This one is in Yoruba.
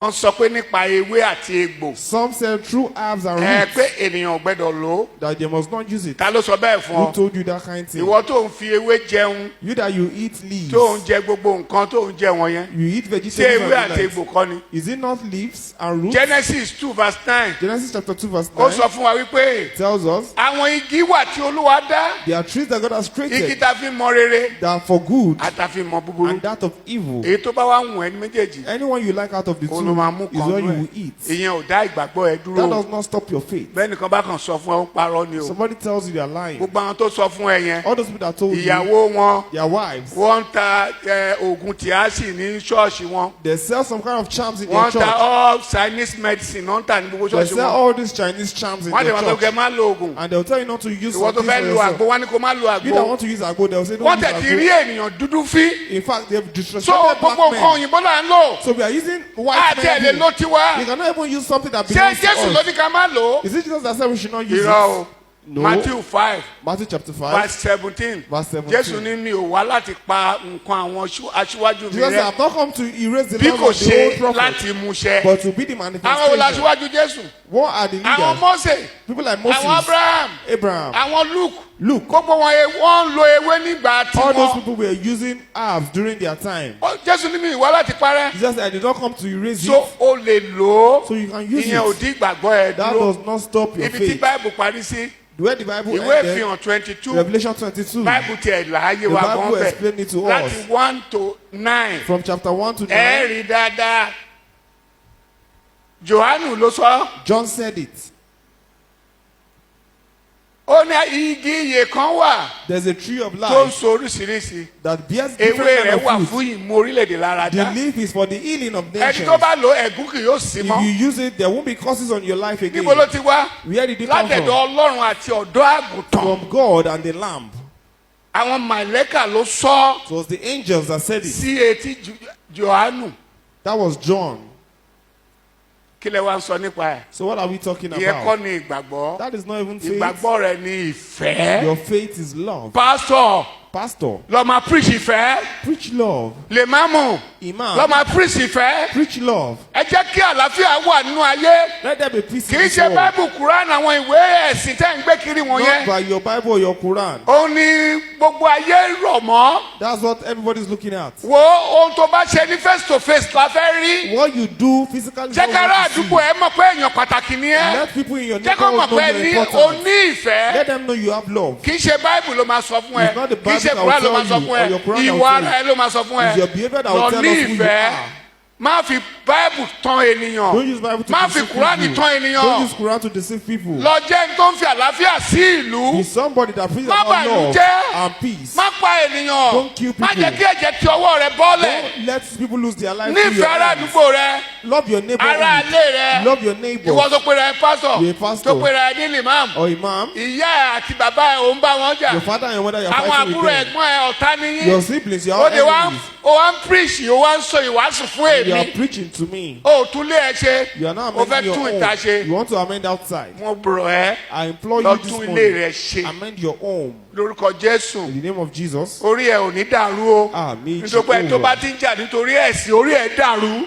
wọ́n sọ pé nípa ewé àti egbò. Some say through herbs and roots. Pé ènìyàn gbẹ́dọ̀ lò. That they must not use it. Ta ló sọ bẹ́ẹ̀ fún ọ? Who told you that kind of thing? Ìwọ tó ń fi ewé jẹun. You that you eat leaves. Tó ń jẹ gbogbo nǹkan tó ń jẹ wọn yẹn. You eat vegetables. Ṣé ewé àti egbò kọ́ ni? Is it not leaves and roots? Genesis 2:9. Genesis chapter 2 verse 9. Ó sọ fún wa wípé. Tells us. Àwọn igi wà tí Olúwa dá. There are trees that God has created. Igi tá fi mọ rere. That are for good. Àtà fi mọ búburú. And that of evil. Èyí tó bá wá wùn ẹni méjèèjì. Anyone you like out of the two is what you will eat. Ìyẹn ò dá ìgbàgbọ́ ẹ dúró. That does not stop your faith. Bẹ́ẹ̀ni kan bá kàn sọ fún ẹ ó parọ́ ni o. Somebody tells you they are lying. Gbogbo àwọn tó sọ fún ẹ yẹn. All those people that told you. Ìyàwó wọn. Their wives. Wọ́n ń ta oògùn tíásì ní ṣọ́ọ̀ṣì wọn. They sell some kind of charms in their church. Wọ́n ta all Chinese medicine. Wọ́n ń ta ní gbogbo ṣọ́ọ̀ṣì wọn. They sell all these Chinese charms in their church. Wọ́n á lè máa tó kẹ́ máa lo oògùn. And they will tell you not to use something for yourself. Ìwọ tó fẹ́ lo àgbo wọ́n ní kó má lo àgbo. You don't want to use àgbo, they will say don't use àgbo. Wọ́n tẹ̀ ti rí ènìyàn dúdú fí. In fact, they have disrespected so black gbogbo men. nǹkan òyìnbó là ń lò. So we are using white men. Àti ẹ̀lẹ́ ló ti wá. You cannot even use something that belongs to us. Ṣé Jésù ló ní ká má lò ó? Is it Jesus that said we should not use it? Irọ́ o. No. Matthew 5. Matthew chapter 5. Verse 17. Verse 17. Jésù ní mi ò wá láti pa nǹkan àwọn aṣíwájú mi Jesus said, I rẹ́. have not come to erase the Bí laws kò of the old ṣe prophet, láti múṣẹ. but to be the Àwọn manifestation. olùaṣíwájú Jésù. What are the leaders? Àwọn Mósè. People like Moses, Àwọn Abraham, àwọn Luke. Gbogbo wọn wọ́n ń lo ewé nígbà tí All those wọ́n. people were using herbs during their time. Jésù ní mi ìwá láti parẹ́. Jesus said, I did not come to erase So it. o lè lò ó. So you can use Ìyẹn ò it. dí ìgbàgbọ́ ẹ That dúró. does not stop your Ibi tí faith. Bible parí sí. Where the Bible Ìwé ended, Ìfihàn 22. Revelation 22. Bible tiẹ̀ láàyè The wa Bible gan explained it to bẹ̀. Láti us. 1 to 9. From chapter 1 to 9. Ẹ rí dáadáa. Jòhánù ló sọ. John said it. Ó ní igi iyè kan wà. There's a tree of Tó ń life so oríṣiríṣi. that bears Ewé different rẹ̀ kind wà of fruit. fún ìmú orílẹ̀-èdè lára The dá. leaf is for the healing of Ẹni nations. tó bá lo ẹ̀gún kì yóò sí If mọ́. you use it, there won't be curses on your life again. Níbo ló ti wá? Where did it come Látẹ̀dọ̀ from? Ọlọ́run àti ọ̀dọ́ àgùntàn. From God and the Lamb. Àwọn màlẹ́kà ló sọ It was the angels that said it. sí etí Jòhánù. That was John. Kí lẹ wá ń sọ nípa ẹ̀? So what are we talking Ìyẹn kọ́ about? ni ìgbàgbọ́. That is not even faith. Ìgbàgbọ́ rẹ̀ ni ìfẹ́. Your faith is love. Pásítọ̀ Pastor, lọ máa preach ìfẹ́. preach love. Lèmámù lọ Imam, máa preach ìfẹ́. preach love. Ẹ jẹ́ kí àlàáfíà wà nínú ayé. Let there be peace Kì in í this ṣe world. Bible Quran àwọn ìwé ẹ̀sìn tẹ́ ń gbé kiri Not wọ̀nyẹn. by your Bible or your Quran. Ó ní gbogbo ayé rọ̀ mọ́. That's what everybody's looking at. Wo ohun tó bá ṣe ní face to face la fẹ́ rí. What you do physically. is Jẹ́ not kára what you àdúgbò ẹ mọ̀ pé èèyàn pàtàkì ni see. ẹ́. Let people in your Jẹ́ kó mọ̀ neighborhood know pé you're ní o important. ní ìfẹ́. Let them know you have love. Kì í ṣe Bible ló máa sọ fún ẹ. It's not the Kì í Bible ṣe that will Quran ló tell máa sọ you, fún or ẹ. your Quran that will Ìwà tell ara ẹ ló máa sọ fún ẹ. It's your behavior that will Lọ tell ní us who you ìfẹ́. are. Má fi Bible tán ènìyàn. Don't use Bible to Má fi deceive Quran people. tán Don't ènìyàn. use Quran to deceive people. Lọ jẹ́ ní tó ń fi àlàáfíà sí ìlú. Be somebody that preaches Má about bà ìlú love jẹ́. and peace. Má pa ènìyàn. Don't kill Má people. jẹ́ kí ẹ̀jẹ̀ ti ọwọ́ rẹ bọ́lẹ̀. Don't let people lose their life through Nífẹ̀ẹ́ your ará hands. àdúgbò rẹ. Love your neighbor. Ará ilé rẹ. Love your neighbor. Ìwọ tó pera ẹ pásọ̀. You're a pastor. Tó pera ẹ ní imam. Or imam. Ìyá ẹ àti bàbá ẹ ò ń bá wọn jà. Your father and your mother, you're Àwọn fighting àbúrò with them. ẹ̀gbọ́n ẹ ọ̀tá níyín. Your siblings, you're Ó all de wá enemies. ó wá ń preach ó wá ń sọ ìwàásù fún You are èmi. preaching to me. Ó tún lé ẹ ṣe. You are not Ó fẹ́ amending your tún ìta own. ṣe. You want to amend outside. Mo bọ̀ ẹ́. I implore Lọ you this tún ilé morning. rẹ ṣe. Amend your home. Lórúkọ Jésù. In the name of Jesus. Orí ẹ ò ní dàrú o. Amen. Nítorí pé tó bá ti ń jà nítorí ẹ̀sìn orí ẹ dàrú.